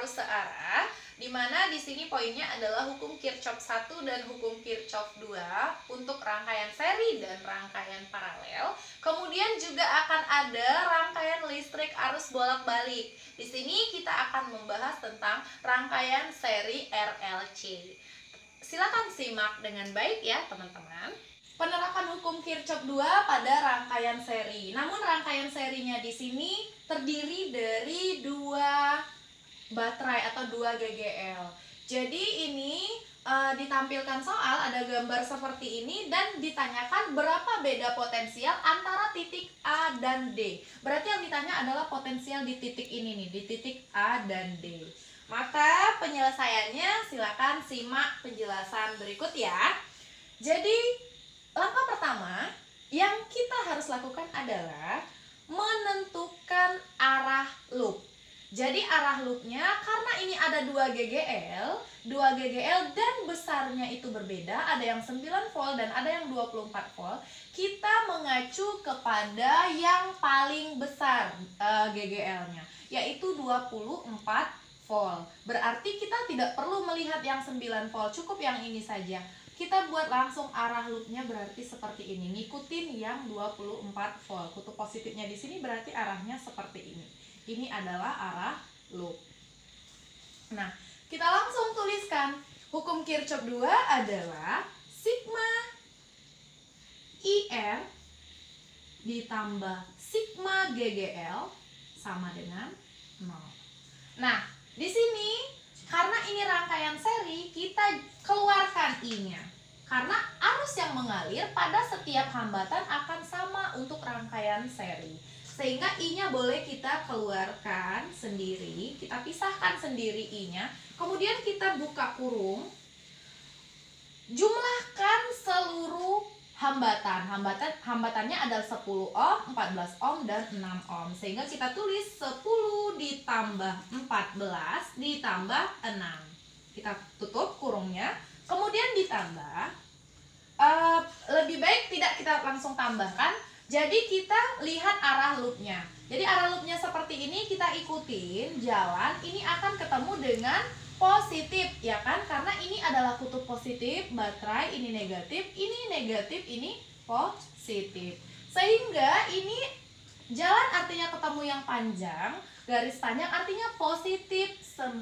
arus searah, di mana di sini poinnya adalah hukum Kirchhoff 1 dan hukum Kirchhoff 2 untuk rangkaian seri dan rangkaian paralel. Kemudian juga akan ada rangkaian listrik arus bolak-balik. Di sini kita akan membahas tentang rangkaian seri RLC. Silakan simak dengan baik ya teman-teman. Penerapan hukum Kirchhoff 2 pada rangkaian seri. Namun rangkaian serinya di sini terdiri dari dua baterai atau 2 GGL. Jadi ini ditampilkan soal, ada gambar seperti ini dan ditanyakan berapa beda potensial antara titik A dan D. Berarti yang ditanya adalah potensial di titik ini nih, di titik A dan D. Maka penyelesaiannya silakan simak penjelasan berikut ya. Jadi langkah pertama yang kita harus lakukan adalah menentukan arah loop. Jadi arah loopnya karena ini ada 2 GGL dan besarnya itu berbeda, ada yang 9 volt dan ada yang 24 volt. Kita mengacu kepada yang paling besar GGL-nya, yaitu 24 volt. Berarti kita tidak perlu melihat yang 9 volt, cukup yang ini saja. Kita buat langsung arah loopnya berarti seperti ini, ngikutin yang 24 volt. Kutub positifnya di sini berarti arahnya seperti ini. Ini adalah arah loop. Nah, kita langsung tuliskan hukum Kirchhoff 2 adalah sigma IR ditambah sigma GGL sama dengan 0. Nah, di sini karena ini rangkaian seri, kita keluarkan I-nya. Karena arus yang mengalir pada setiap hambatan akan sama untuk rangkaian seri. Sehingga I-nya boleh kita keluarkan sendiri, kita pisahkan sendiri I-nya. Kemudian kita buka kurung. Jumlahkan seluruh hambatannya adalah 10 ohm, 14 ohm, dan 6 ohm. Sehingga kita tulis 10 ditambah 14 ditambah 6. Kita tutup kurungnya. Kemudian ditambah, lebih baik tidak kita langsung tambahkan. Jadi kita lihat arah loopnya. Jadi arah loopnya seperti ini, kita ikutin jalan. Ini akan ketemu dengan positif, ya kan? Karena ini adalah kutub positif baterai, ini negatif, ini positif. Sehingga ini jalan artinya ketemu yang panjang, garis panjang artinya positif 9.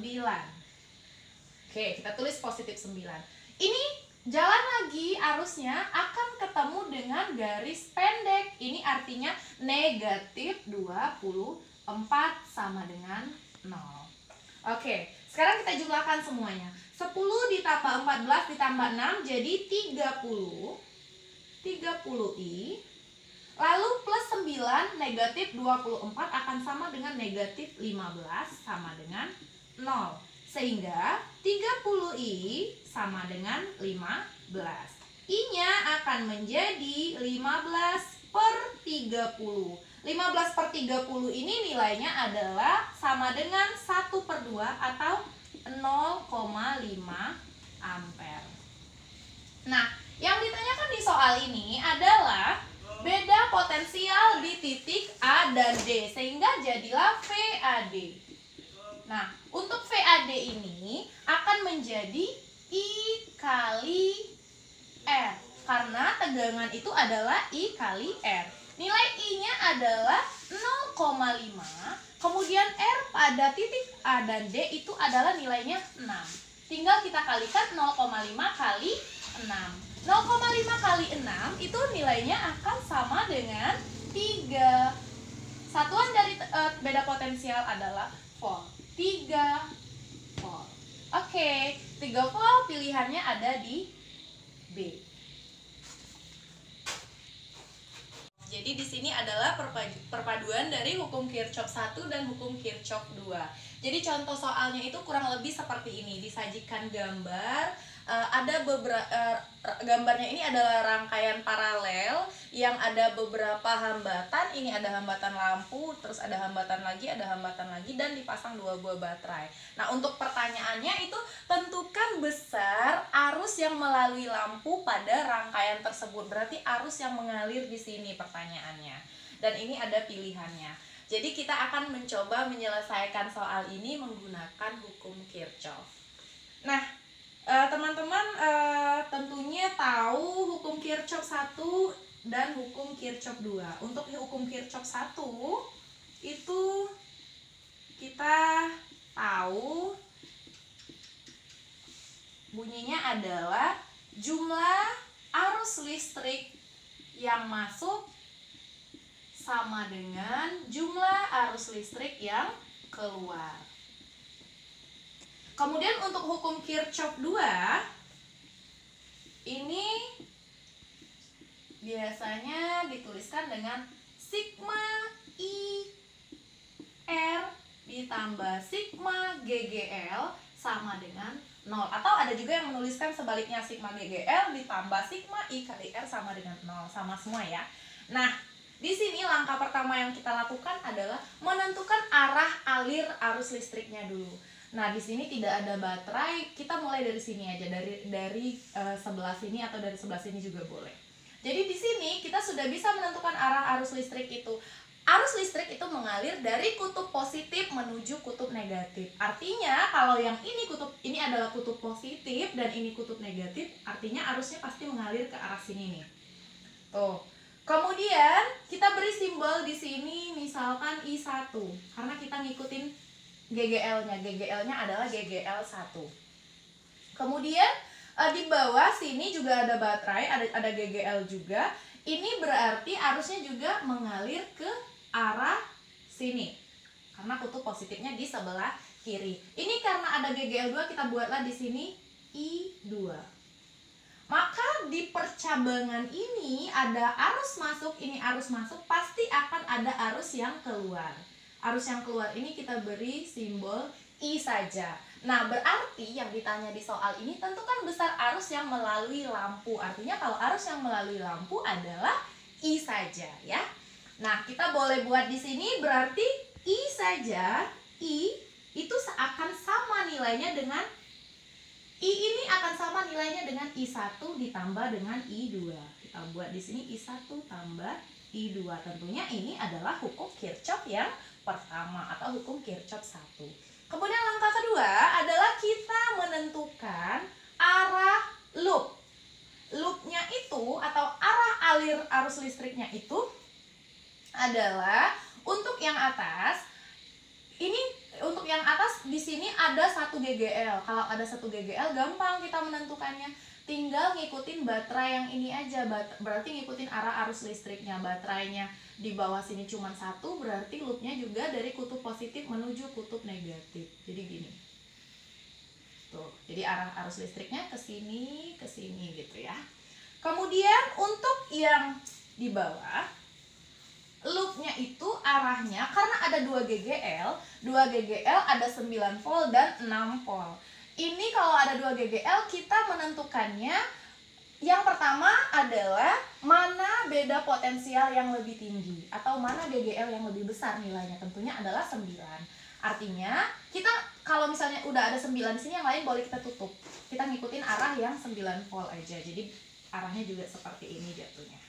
Oke, kita tulis positif 9. Ini jalan lagi arusnya akan ketemu dengan garis pendek. Ini artinya negatif 24 sama dengan 0. Oke, sekarang kita jumlahkan semuanya. 10 ditambah 14 ditambah 6 jadi 30. 30I. Lalu plus 9 negatif 24 akan sama dengan negatif 15 sama dengan 0. Sehingga 30I sama dengan 15. I-nya akan menjadi 15 per 30. 15 per 30 ini nilainya adalah sama dengan 1/2 atau 0,5 ampere. Nah, yang ditanyakan di soal ini adalah beda potensial di titik A dan D, sehingga jadilah VAD. Nah, untuk VAD ini akan menjadi I kali R, karena tegangan itu adalah I kali R. Nilai I-nya adalah 0,5, kemudian R pada titik A dan D itu adalah nilainya 6. Tinggal kita kalikan 0,5 kali 6. 0,5 kali 6 itu nilainya akan sama dengan 3. Satuan dari beda potensial adalah volt. 3 volt. Oke, 3 volt pilihannya ada di B. Jadi di sini adalah perpaduan dari hukum Kirchhoff 1 dan hukum Kirchhoff 2. Jadi contoh soalnya itu kurang lebih seperti ini. Disajikan gambar, ada beberapa gambarnya ini adalah rangkaian paralel yang ada beberapa hambatan. Ini ada hambatan lampu, terus ada hambatan lagi, dan dipasang 2 buah baterai. Nah, untuk pertanyaannya itu tentukan besar arus yang melalui lampu pada rangkaian tersebut. Berarti arus yang mengalir di sini pertanyaannya. Dan ini ada pilihannya. Jadi kita akan mencoba menyelesaikan soal ini menggunakan hukum Kirchhoff. Nah, teman-teman tentunya tahu hukum Kirchhoff 1 dan hukum Kirchhoff 2. Untuk hukum Kirchhoff 1 itu kita tahu bunyinya adalah jumlah arus listrik yang masuk sama dengan jumlah arus listrik yang keluar. Kemudian untuk hukum Kirchhoff 2 ini biasanya dituliskan dengan sigma I R ditambah sigma GGL sama dengan 0. Atau ada juga yang menuliskan sebaliknya, sigma GGL ditambah sigma I kali R sama dengan 0. Sama semua ya. Nah, di sini langkah pertama yang kita lakukan adalah menentukan arah alir arus listriknya dulu. Nah, di sini tidak ada baterai, kita mulai dari sini aja, dari sebelah sini atau dari sebelah sini juga boleh. Jadi di sini kita sudah bisa menentukan arah arus listrik itu. Arus listrik itu mengalir dari kutub positif menuju kutub negatif. Artinya kalau yang ini adalah kutub positif dan ini kutub negatif, artinya arusnya pasti mengalir ke arah sini nih. Tuh. Kemudian kita beri simbol di sini misalkan I1 karena kita ngikutin GGL-nya. GGL-nya adalah GGL1. Kemudian di bawah sini juga ada baterai, ada GGL juga. Ini berarti arusnya juga mengalir ke arah sini karena kutub positifnya di sebelah kiri. Ini karena ada GGL2 kita buatlah di sini I2. Maka di percabangan ini ada arus masuk, ini arus masuk, pasti akan ada arus yang keluar. Arus yang keluar ini kita beri simbol I saja. Nah, berarti yang ditanya di soal ini tentukan besar arus yang melalui lampu. Artinya kalau arus yang melalui lampu adalah I saja ya. Nah, kita boleh buat di sini berarti I saja, I itu akan sama nilainya dengan I ini akan sama nilainya dengan I1 ditambah dengan I2. Kita buat di sini I1 tambah I2. Tentunya ini adalah hukum Kirchhoff yang pertama atau hukum Kirchhoff 1. Kemudian langkah kedua adalah kita menentukan arah loop. Loopnya itu atau arah alir arus listriknya itu adalah untuk yang atas. Ini untuk yang atas di sini ada 1 GGL. Kalau ada 1 GGL gampang kita menentukannya. Tinggal ngikutin baterai yang ini aja. Berarti ngikutin arah arus listriknya. Baterainya di bawah sini cuma 1, berarti loopnya juga dari kutub positif menuju kutub negatif. Jadi gini. Tuh, jadi arah arus listriknya ke sini gitu ya. Kemudian untuk yang di bawah, loopnya itu arahnya karena ada 2 GGL ada 9 volt dan 6 volt. Ini kalau ada 2 GGL kita menentukannya. Yang pertama adalah mana beda potensial yang lebih tinggi atau mana GGL yang lebih besar nilainya, tentunya adalah 9. Artinya kita kalau misalnya udah ada 9 di sini, yang lain boleh kita tutup. Kita ngikutin arah yang 9 volt aja. Jadi arahnya juga seperti ini jatuhnya.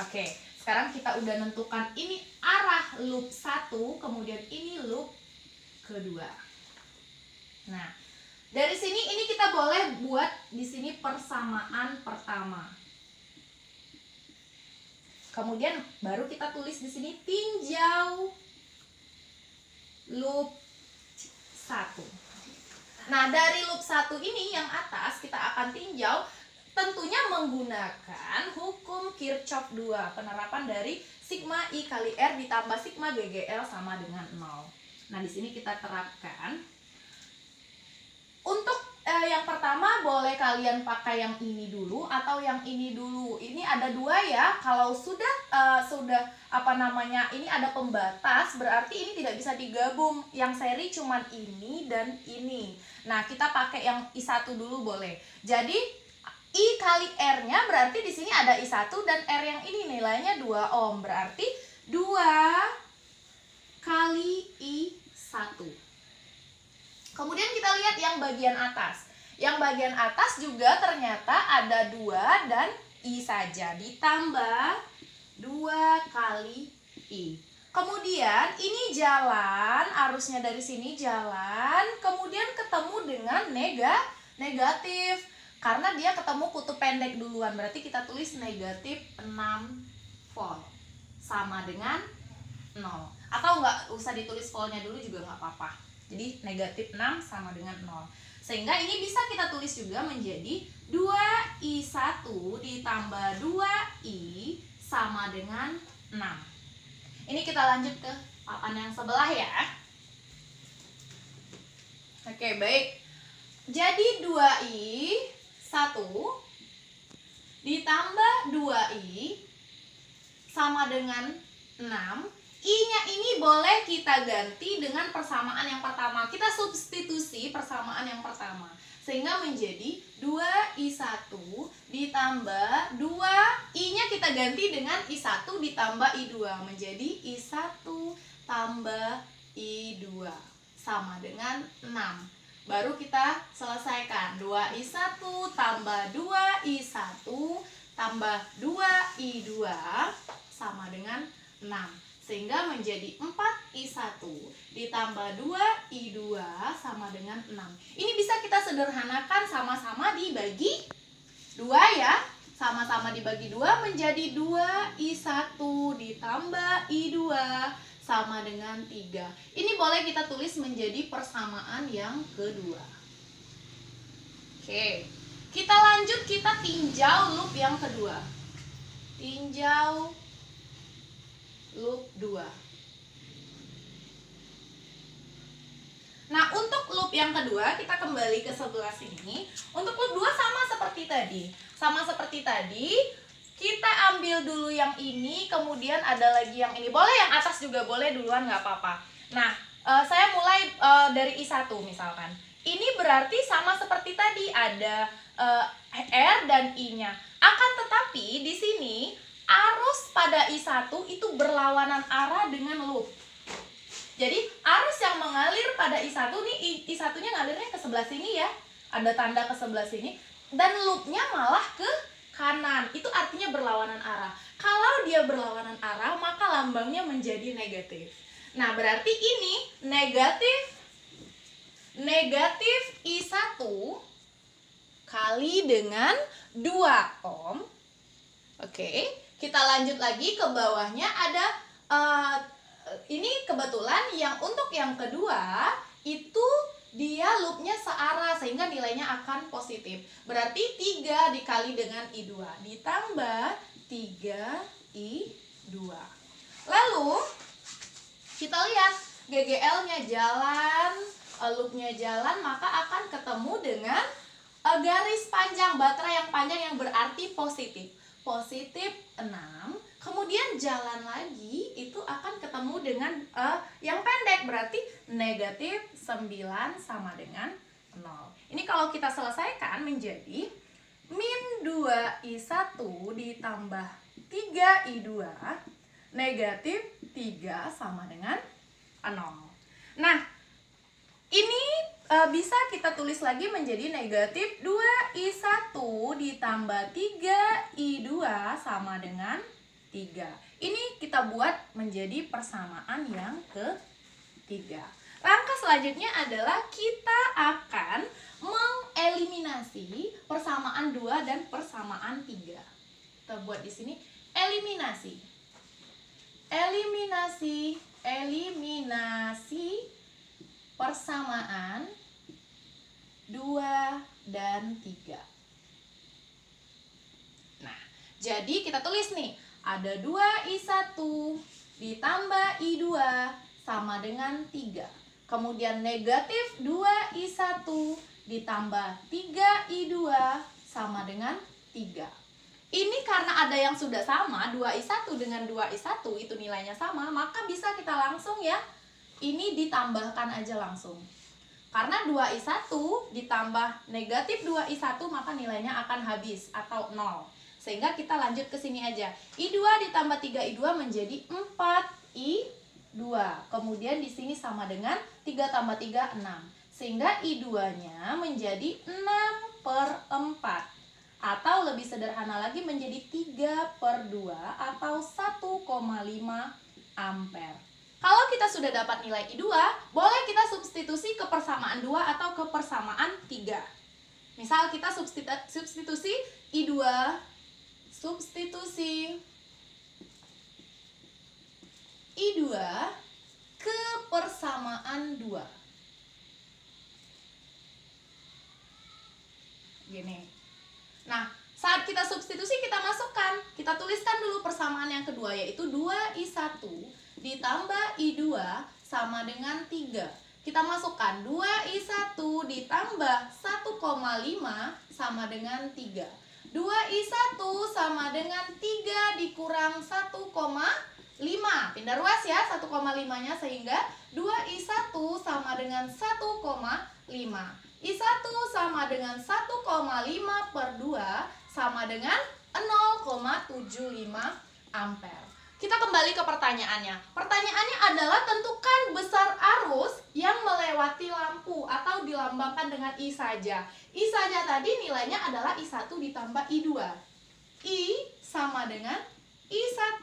Oke, sekarang kita udah nentukan ini arah loop 1, kemudian ini loop kedua. Nah, dari sini ini kita boleh buat di sini persamaan pertama. Kemudian baru kita tulis di sini tinjau loop 1. Nah, dari loop 1 ini yang atas kita akan tinjau tentunya menggunakan hukum Kirchhoff 2, penerapan dari sigma I kali R ditambah sigma GGL sama dengan 0. Nah, di sini kita terapkan. Untuk yang pertama boleh kalian pakai yang ini dulu atau yang ini dulu. Ini ada 2 ya. Kalau sudah ini ada pembatas, berarti ini tidak bisa digabung. Yang seri cuman ini dan ini. Nah, kita pakai yang I1 dulu boleh. Jadi I kali R-nya berarti di sini ada I1 dan R yang ini nilainya 2 ohm. Berarti 2 kali I1. Kemudian kita lihat yang bagian atas. Yang bagian atas juga ternyata ada 2 dan I saja. Ditambah 2 kali I. Kemudian ini jalan, arusnya dari sini jalan, kemudian ketemu dengan negatif. Karena dia ketemu kutub pendek duluan, berarti kita tulis negatif 6 volt. Sama dengan 0. Atau nggak usah ditulis voltnya dulu juga nggak apa-apa. Jadi negatif 6 sama dengan 0. Sehingga ini bisa kita tulis juga menjadi 2I1 ditambah 2I sama dengan 6. Ini kita lanjut ke papan yang sebelah ya. Oke, baik. Jadi 2I1 ditambah 2I sama dengan 6. I-nya ini boleh kita ganti dengan persamaan yang pertama. Kita substitusi persamaan yang pertama. Sehingga menjadi 2I1 ditambah 2, I-nya kita ganti dengan I1 ditambah I2. Menjadi I1 tambah I2 sama dengan 6. Baru kita selesaikan. 2I1 tambah 2I1 tambah 2I2 sama dengan 6. Sehingga menjadi 4I1 ditambah 2I2 sama dengan 6. Ini bisa kita sederhanakan sama-sama dibagi 2 ya. Sama-sama dibagi 2 menjadi 2I1 ditambah I2 sama dengan 3. Ini boleh kita tulis menjadi persamaan yang kedua. Oke, kita lanjut, kita tinjau loop yang kedua. Tinjau loop 2. Nah, untuk loop yang kedua kita kembali ke sebelah sini. Untuk loop 2 sama seperti tadi. Sama seperti tadi, kita ambil dulu yang ini, kemudian ada lagi yang ini. Boleh yang atas juga boleh duluan, nggak apa-apa. Nah, saya mulai dari I1 misalkan. Ini berarti sama seperti tadi, ada R dan I-nya. Akan tetapi di sini arus pada I1 itu berlawanan arah dengan loop. Jadi arus yang mengalir pada I1 nih, I1-nya ngalirnya ke sebelah sini ya. Ada tanda ke sebelah sini. Dan loopnya malah ke kanan. Itu artinya berlawanan arah. Kalau dia berlawanan arah, maka lambangnya menjadi negatif. Nah, berarti ini negatif I1 kali dengan 2 ohm. Oke. Kita lanjut lagi ke bawahnya ada ini kebetulan yang untuk yang kedua itu dia loopnya searah sehingga nilainya akan positif. Berarti 3 dikali dengan I2 ditambah 3I2. Lalu kita lihat GGL-nya jalan, loopnya jalan, maka akan ketemu dengan garis panjang, baterai yang panjang yang berarti positif. Positif 6, kemudian jalan lagi itu akan ketemu dengan yang pendek, berarti negatif 9 sama dengan 0. Ini kalau kita selesaikan menjadi min 2I1 ditambah 3I2 negatif 3 sama dengan 0. Nah, ini bisa kita tulis lagi menjadi negatif 2I1 ditambah 3I2 sama dengan 3. Ini kita buat menjadi persamaan yang ketiga. Langkah selanjutnya adalah kita akan mengeliminasi persamaan 2 dan persamaan 3. Kita buat di sini eliminasi. Eliminasi persamaan 2 dan 3. Nah, jadi kita tulis nih, ada 2I1 ditambah I2 sama dengan 3. Kemudian negatif 2I1 ditambah 3I2 sama dengan 3. Ini karena ada yang sudah sama, 2I1 dengan 2I1 itu nilainya sama, maka bisa kita langsung ya, ini ditambahkan aja langsung. Karena 2I1 ditambah negatif 2I1 maka nilainya akan habis atau 0. Sehingga kita lanjut ke sini aja. I2 ditambah 3I2 menjadi 4I2. Kemudian di sini sama dengan 3 tambah 3, 6. Sehingga I2-nya menjadi 6/4. Atau lebih sederhana lagi menjadi 3/2 atau 1,5 ampere. Kalau kita sudah dapat nilai I2, boleh kita substitusi ke persamaan 2 atau ke persamaan 3. Misal kita substitusi I2, ke persamaan 2. Gini. Nah, saat kita substitusi kita masukkan, kita tuliskan dulu persamaan yang kedua, yaitu 2I1 ditambah I2 sama dengan 3. Kita masukkan 2I1 ditambah 1,5 sama dengan 3. 2I1 sama dengan 3 dikurang 1,5. Pindah ruas ya 1,5-nya, sehingga 2I1 sama dengan 1,5. I1 sama dengan 1,5 per 2 sama dengan 0,75 ampere. Kita kembali ke pertanyaannya. Pertanyaannya adalah tentukan besar arus yang melewati lampu atau dilambangkan dengan I saja. I saja tadi nilainya adalah I1 ditambah I2. I sama dengan I1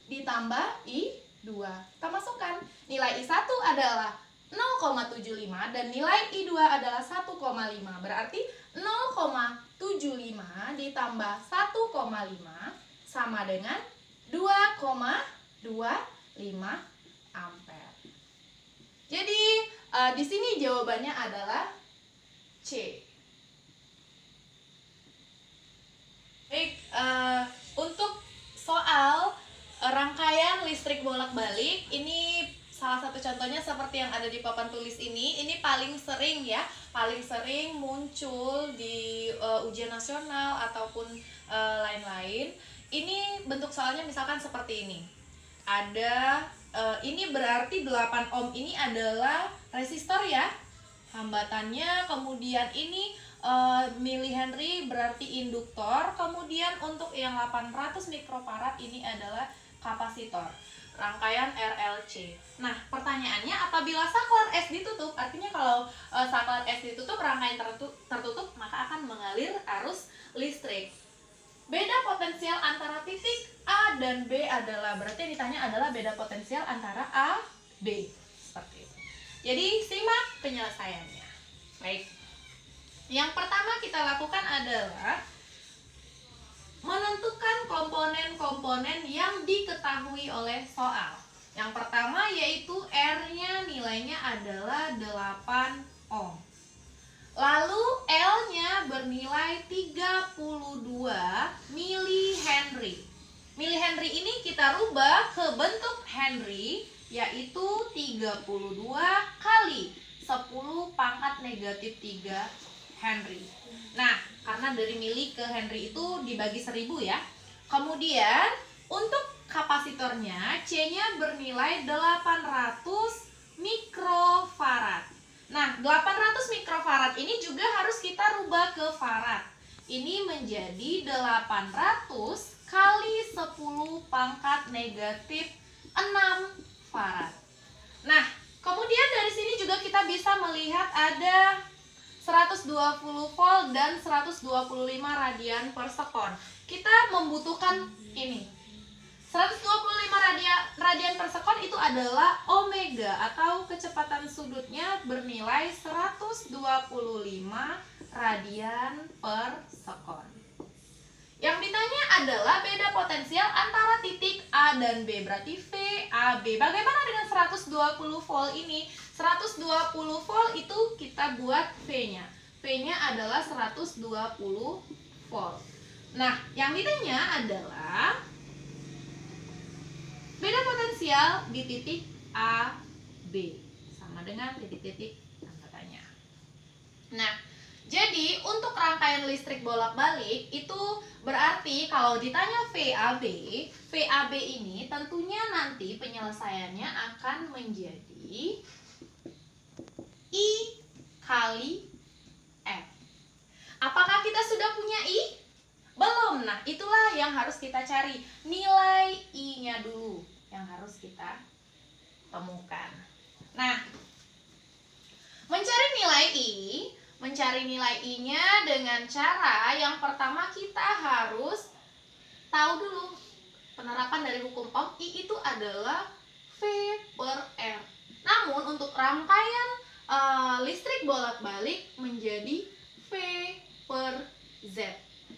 ditambah I2. Kita masukkan. Nilai I1 adalah 0,75 dan nilai I2 adalah 1,5. Berarti 0,75 ditambah 1,5 sama dengan 2,25 ampere. Jadi di sini jawabannya adalah C. Baik, untuk soal rangkaian listrik bolak-balik ini salah satu contohnya seperti yang ada di papan tulis ini paling sering ya, paling sering muncul di ujian nasional ataupun lain-lain. Ini bentuk soalnya misalkan seperti ini. Ada ini berarti 8 ohm ini adalah resistor ya, hambatannya. Kemudian ini milihenry berarti induktor. Kemudian untuk yang 800 mikrofarad ini adalah kapasitor. Rangkaian RLC. Nah, pertanyaannya apabila saklar S ditutup, artinya kalau saklar S ditutup, rangkaian tertutup, maka akan mengalir arus listrik. Beda potensial antara titik A dan B adalah, berarti yang ditanya adalah beda potensial antara A, B. Seperti itu. Jadi, simak penyelesaiannya. Baik. Yang pertama kita lakukan adalah menentukan komponen-komponen yang diketahui oleh soal. Yang pertama yaitu R-nya nilainya adalah 8 ohm. Lalu L-nya bernilai 32 milihenry. Milihenry ini kita rubah ke bentuk Henry, yaitu 32 kali 10 pangkat negatif 3 Henry. Nah, karena dari mili ke Henry itu dibagi 1000 ya. Kemudian untuk kapasitornya C-nya bernilai 800 mikrofarad. Nah, 800 mikrofarad ini juga harus kita rubah ke farad. Ini menjadi 800 kali 10 pangkat negatif 6 farad. Nah, kemudian dari sini juga kita bisa melihat ada 120 volt dan 125 radian per sekon. Kita membutuhkan ini. 125 radian per sekon itu adalah omega atau kecepatan sudutnya bernilai 125 radian per sekon. Yang ditanya adalah beda potensial antara titik A dan B, berarti VAB. Bagaimana dengan 120 volt ini? 120 volt itu kita buat V-nya. V-nya adalah 120 volt. Nah, yang ditanya adalah beda potensial di titik A, B. Sama dengan titik-titik yang katanya. Nah, jadi untuk rangkaian listrik bolak-balik itu berarti kalau ditanya VAB, VAB ini tentunya nanti penyelesaiannya akan menjadi I kali F. Apakah kita sudah punya I? Belum. Nah, itulah yang harus kita cari. Nilai I-nya dulu yang harus kita temukan. Nah, mencari nilai I-nya dengan cara yang pertama kita harus tahu dulu penerapan dari hukum Ohm. I itu adalah per R. Namun untuk rangkaian listrik bolak-balik menjadi V per Z,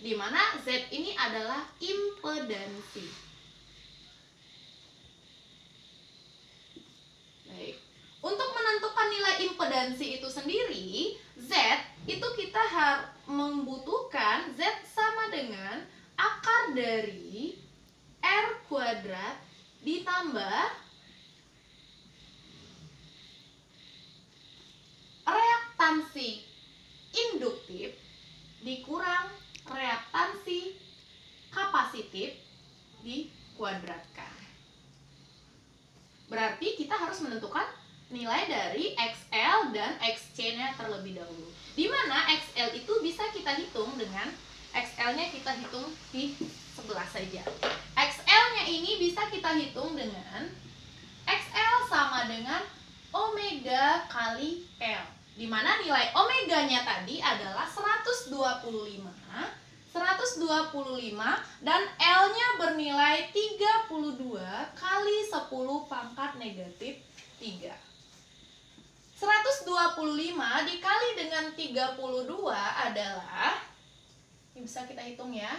di mana Z ini adalah impedansi. Baik. Untuk menentukan nilai impedansi itu sendiri, Z itu kita harus membutuhkan Z sama dengan akar dari R kuadrat ditambah reaktansi induktif dikurang reaktansi kapasitif dikuadratkan. Berarti kita harus menentukan nilai dari XL dan XC-nya terlebih dahulu. Di mana XL itu bisa kita hitung dengan XL-nya kita hitung di sebelah saja. XL-nya ini bisa kita hitung dengan XL sama dengan omega kali L. Di mana nilai omeganya tadi adalah 125 dan L-nya bernilai 32 kali 10 pangkat negatif 3. 125 dikali dengan 32 adalah, ini bisa kita hitung ya,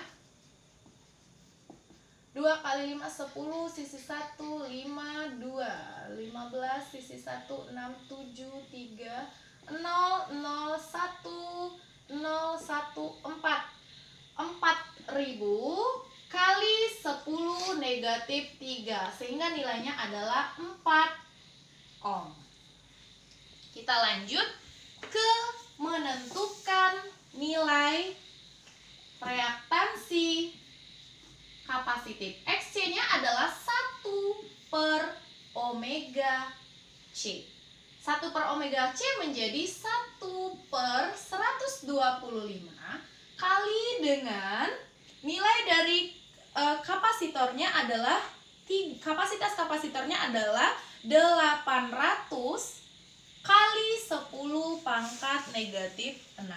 2 kali 5 10, sisi 1 5, 2 15, sisi 1 6, 7 3 0 0 1 0 1 4 4000 kali 10 negatif 3, sehingga nilainya adalah 4 ohm. Kita lanjut ke menentukan nilai reaktansi kapasitif. XC-nya adalah 1 per omega C. 1 per omega C menjadi 1 per 125 kali dengan nilai dari kapasitornya adalah, kapasitas kapasitornya adalah 800 kali 10 pangkat negatif 6.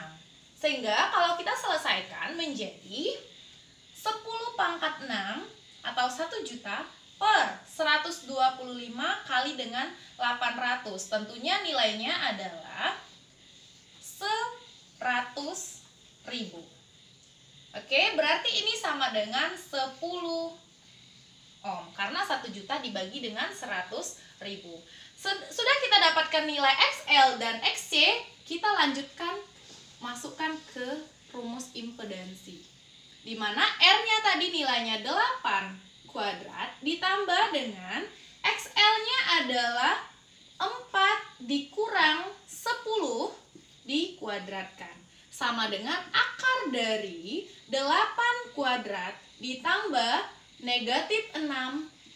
Sehingga kalau kita selesaikan menjadi 10 pangkat 6 atau 1 juta per 125 kali dengan 800. Tentunya nilainya adalah 100.000. Oke, berarti ini sama dengan 10 ohm karena 1 juta dibagi dengan 100.000. Sudah kita dapatkan nilai XL dan XC, kita lanjutkan masukkan ke rumus impedansi. Di mana R-nya tadi nilainya 8 kuadrat ditambah dengan XL-nya adalah 4 dikurang 10 dikuadratkan. Sama dengan akar dari 8 kuadrat ditambah negatif 6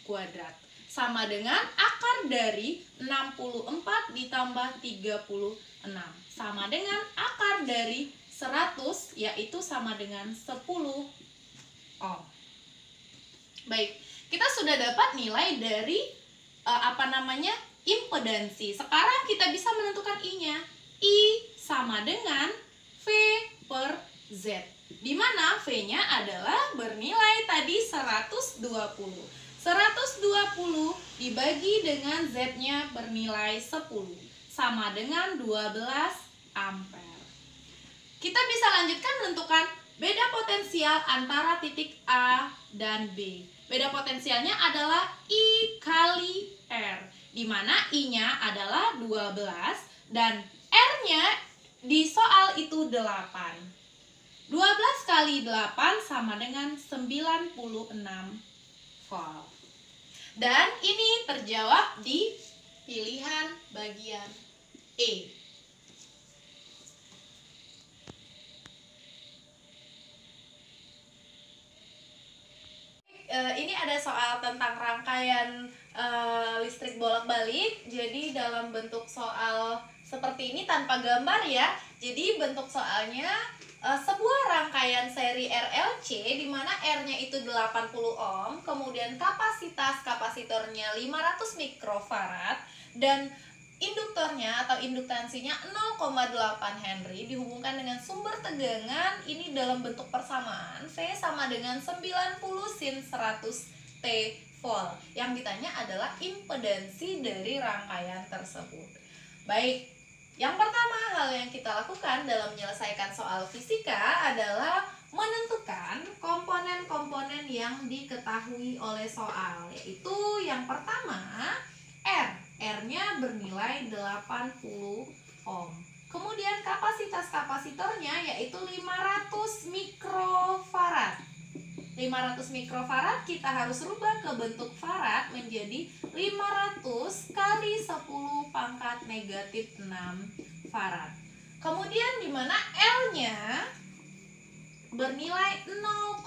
kuadrat. Sama dengan akar dari 64 ditambah 36. Sama dengan akar dari 100, yaitu sama dengan 10 ohm. Baik, kita sudah dapat nilai dari impedansi. Sekarang kita bisa menentukan I-nya. I sama dengan V per Z. Di mana V-nya adalah bernilai tadi 120. 120 dibagi dengan Z-nya bernilai 10. Sama dengan 12 ampere. Kita bisa lanjutkan menentukan beda potensial antara titik A dan B. Beda potensialnya adalah I kali R, di mana I-nya adalah 12 dan R-nya di soal itu 8. 12 kali 8 sama dengan 96 volt. Dan ini terjawab di pilihan bagian E. Ini ada soal tentang rangkaian listrik bolak-balik. Jadi dalam bentuk soal seperti ini tanpa gambar ya. Jadi bentuk soalnya sebuah rangkaian seri RLC di mana R-nya itu 80 ohm, kemudian kapasitas kapasitornya 500 mikrofarad dan induktornya atau induktansinya 0,8 Henry dihubungkan dengan sumber tegangan ini dalam bentuk persamaan V sama dengan 90 sin 100 TV. volt. Yang ditanya adalah impedansi dari rangkaian tersebut. Baik, yang pertama hal yang kita lakukan dalam menyelesaikan soal fisika adalah menentukan komponen-komponen yang diketahui oleh soal, yaitu yang pertama R. R-nya bernilai 80 ohm. Kemudian kapasitas kapasitornya yaitu 500 mikrofarad. 500 mikrofarad kita harus rubah ke bentuk farad menjadi 500 kali 10 pangkat negatif 6 farad. Kemudian di mana L-nya bernilai 0,8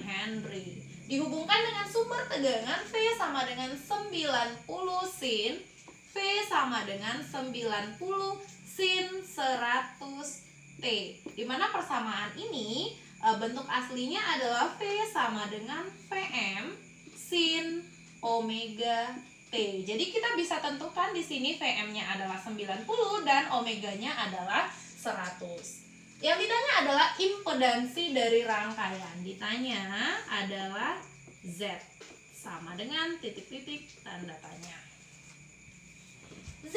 Henry. Dihubungkan dengan sumber tegangan V sama dengan 90 sin. V sama dengan 90 sin 100 T. Dimana persamaan ini bentuk aslinya adalah V sama dengan Vm sin omega T. Jadi kita bisa tentukan di sini Vm-nya adalah 90 dan omeganya adalah 100. Yang ditanya adalah impedansi dari rangkaian. Ditanya adalah Z sama dengan titik-titik tanda tanya. Z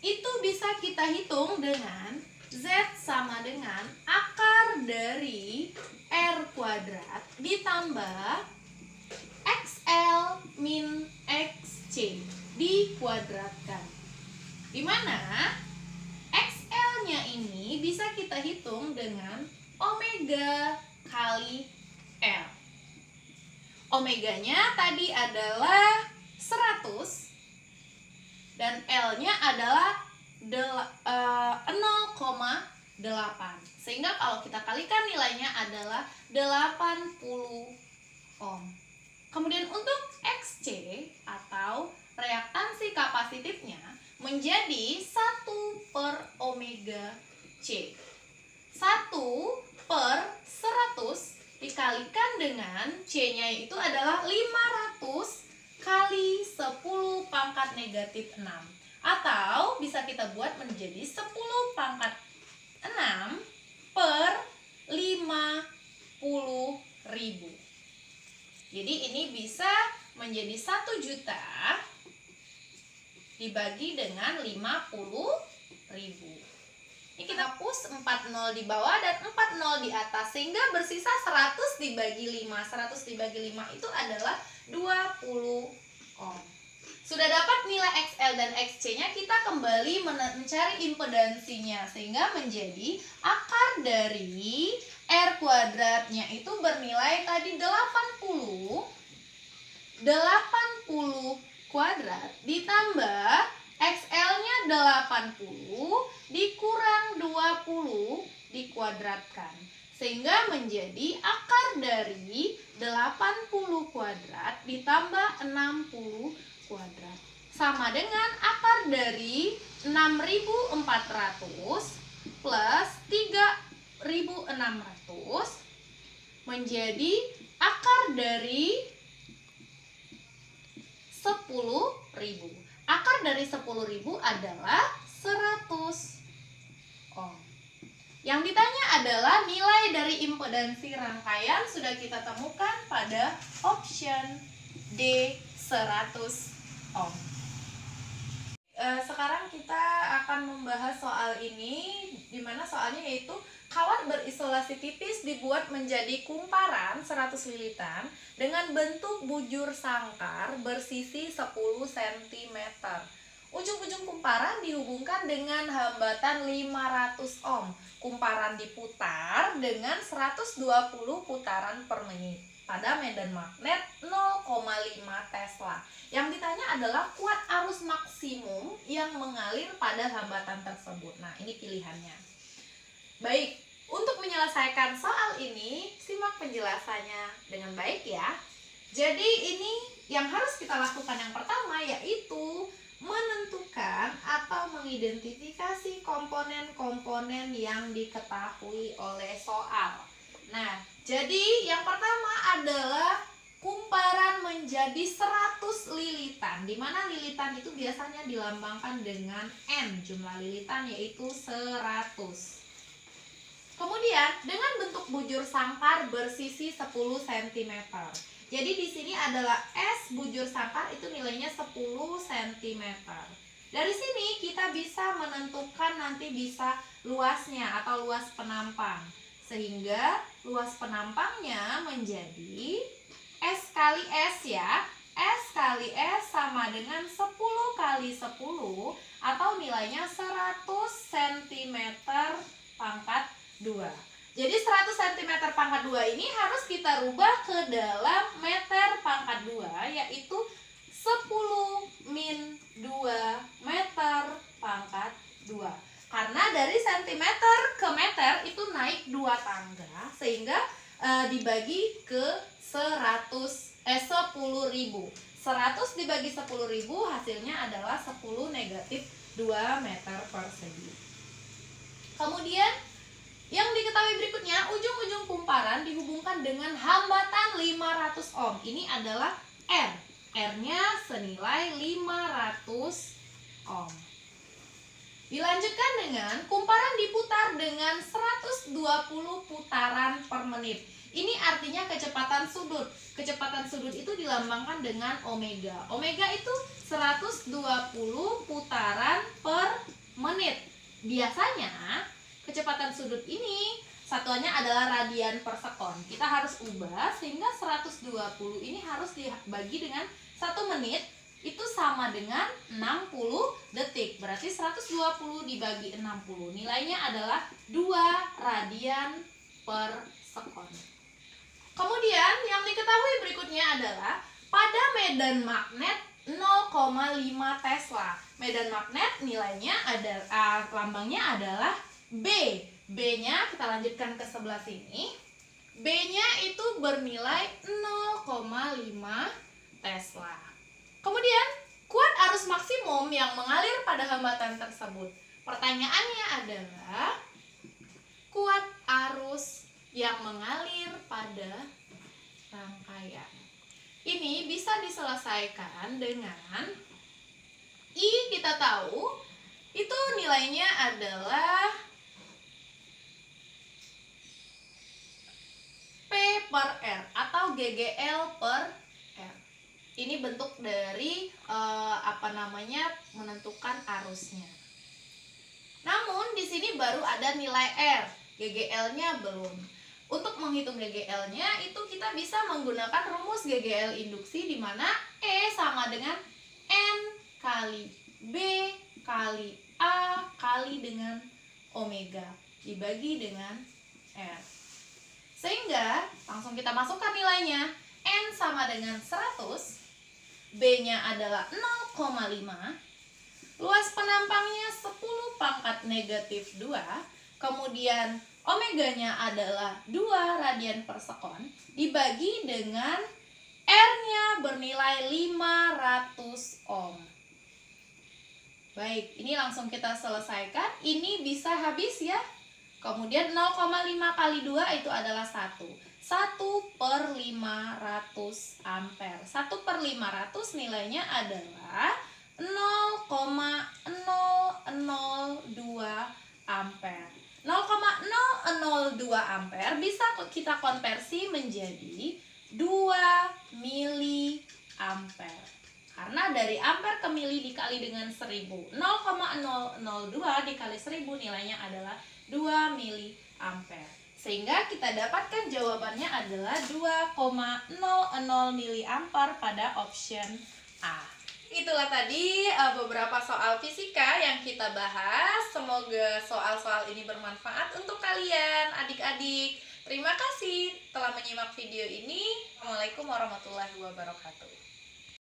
itu bisa kita hitung dengan Z sama dengan akar dari R kuadrat ditambah XL min XC dikuadratkan. Dimana XL-nya ini bisa kita hitung dengan omega kali L. Omeganya tadi adalah 100 dan L-nya adalah 0,8. Sehingga kalau kita kalikan nilainya adalah 80 ohm. Kemudian untuk XC atau reaktansi kapasitifnya menjadi 1 per omega C. 1 per 100 dikalikan dengan C-nya itu adalah 500 kali 10 pangkat negatif 6. Atau bisa kita buat menjadi 10 pangkat 6 per 50.000. Jadi ini bisa menjadi 1 juta dibagi dengan 50.000. Ini kita hapus 40 di bawah dan 40 di atas, sehingga bersisa 100 dibagi 5. 100 dibagi 5 itu adalah 20 ohm. Sudah dapat nilai XL dan XC-nya, kita kembali mencari impedansinya, sehingga menjadi akar dari R kuadratnya itu bernilai tadi 80 kuadrat ditambah XL-nya 80 dikurang 20 dikuadratkan, sehingga menjadi akar dari 80 kuadrat ditambah 60 kuadrat sama dengan akar dari 6.400 plus 3.600 menjadi akar dari 10.000. Akar dari 10.000 adalah 100 ohm. Yang ditanya adalah nilai dari impedansi rangkaian, sudah kita temukan pada option D, 100 ohm. Sekarang kita akan membahas soal ini, dimana soalnya yaitu kawat berisolasi tipis dibuat menjadi kumparan 100 lilitan dengan bentuk bujur sangkar bersisi 10 cm. Ujung-ujung kumparan dihubungkan dengan hambatan 500 ohm. Kumparan diputar dengan 120 putaran per menit pada medan magnet 0,5 Tesla. Yang ditanya adalah kuat arus maksimum yang mengalir pada hambatan tersebut. Nah, ini pilihannya. Baik, untuk menyelesaikan soal ini, simak penjelasannya dengan baik ya. Jadi ini yang harus kita lakukan yang pertama yaitu menentukan atau mengidentifikasi komponen-komponen yang diketahui oleh soal. Nah, jadi yang pertama adalah kumparan menjadi 100 lilitan, di mana lilitan itu biasanya dilambangkan dengan N, jumlah lilitan yaitu 100. Kemudian dengan bentuk bujur sangkar bersisi 10 cm. Jadi di sini adalah S bujur sangkar itu nilainya 10 cm. Dari sini kita bisa menentukan nanti bisa luasnya atau luas penampang. Sehingga luas penampangnya menjadi S kali S ya. S kali S sama dengan 10 kali 10 atau nilainya 100 cm pangkat 2. Jadi 100 cm pangkat 2 ini harus kita rubah ke dalam meter pangkat 2, yaitu 10 min 2 meter pangkat 2. Karena dari cm ke meter itu naik 2 tangga, sehingga dibagi ke 10.000. 100 dibagi 10.000 hasilnya adalah 10 negatif 2 meter persegi. Kemudian yang diketahui berikutnya, ujung-ujung kumparan dihubungkan dengan hambatan 500 ohm. Ini adalah R. R-nya senilai 500 ohm. Dilanjutkan dengan kumparan diputar dengan 120 putaran per menit. Ini artinya kecepatan sudut. Kecepatan sudut itu dilambangkan dengan omega. Omega itu 120 putaran per menit. Biasanya kecepatan sudut ini satuannya adalah radian per sekon. Kita harus ubah sehingga 120 ini harus dibagi dengan 1 menit itu sama dengan 60 detik. Berarti 120 dibagi 60 nilainya adalah 2 radian per sekon. Kemudian yang diketahui berikutnya adalah pada medan magnet 0,5 Tesla. Medan magnet nilainya adalah lambangnya adalah B. B-nya kita lanjutkan ke sebelah sini. B-nya itu bernilai 0,5 Tesla. Kemudian, kuat arus maksimum yang mengalir pada hambatan tersebut. Pertanyaannya adalah kuat arus yang mengalir pada rangkaian. Ini bisa diselesaikan dengan I kita tahu itu nilainya adalah P per R atau GGL per R. Ini bentuk dari menentukan arusnya. Namun di sini baru ada nilai R, GGL-nya belum. Untuk menghitung GGL-nya itu kita bisa menggunakan rumus GGL induksi di mana E sama dengan N kali B kali A kali dengan omega dibagi dengan R. Sehingga langsung kita masukkan nilainya. N sama dengan 100, B-nya adalah 0,5, luas penampangnya 10 pangkat negatif 2, kemudian omeganya adalah 2 radian per sekon, dibagi dengan R-nya bernilai 500 ohm. Baik, ini langsung kita selesaikan. Ini bisa habis ya. Kemudian 0,5 kali 2 itu adalah 1. 1 per 500 ampere. 1 per 500 nilainya adalah 0,002 ampere. 0,002 ampere bisa kita konversi menjadi 2 mili ampere. Karena dari ampere ke mili dikali dengan 1000. 0,002 dikali 1000 nilainya adalah 2 mili ampere. Sehingga kita dapatkan jawabannya adalah 2,00 mili ampere pada option A. Itulah tadi beberapa soal fisika yang kita bahas. Semoga soal-soal ini bermanfaat untuk kalian, adik-adik. Terima kasih telah menyimak video ini. Assalamualaikum warahmatullahi wabarakatuh.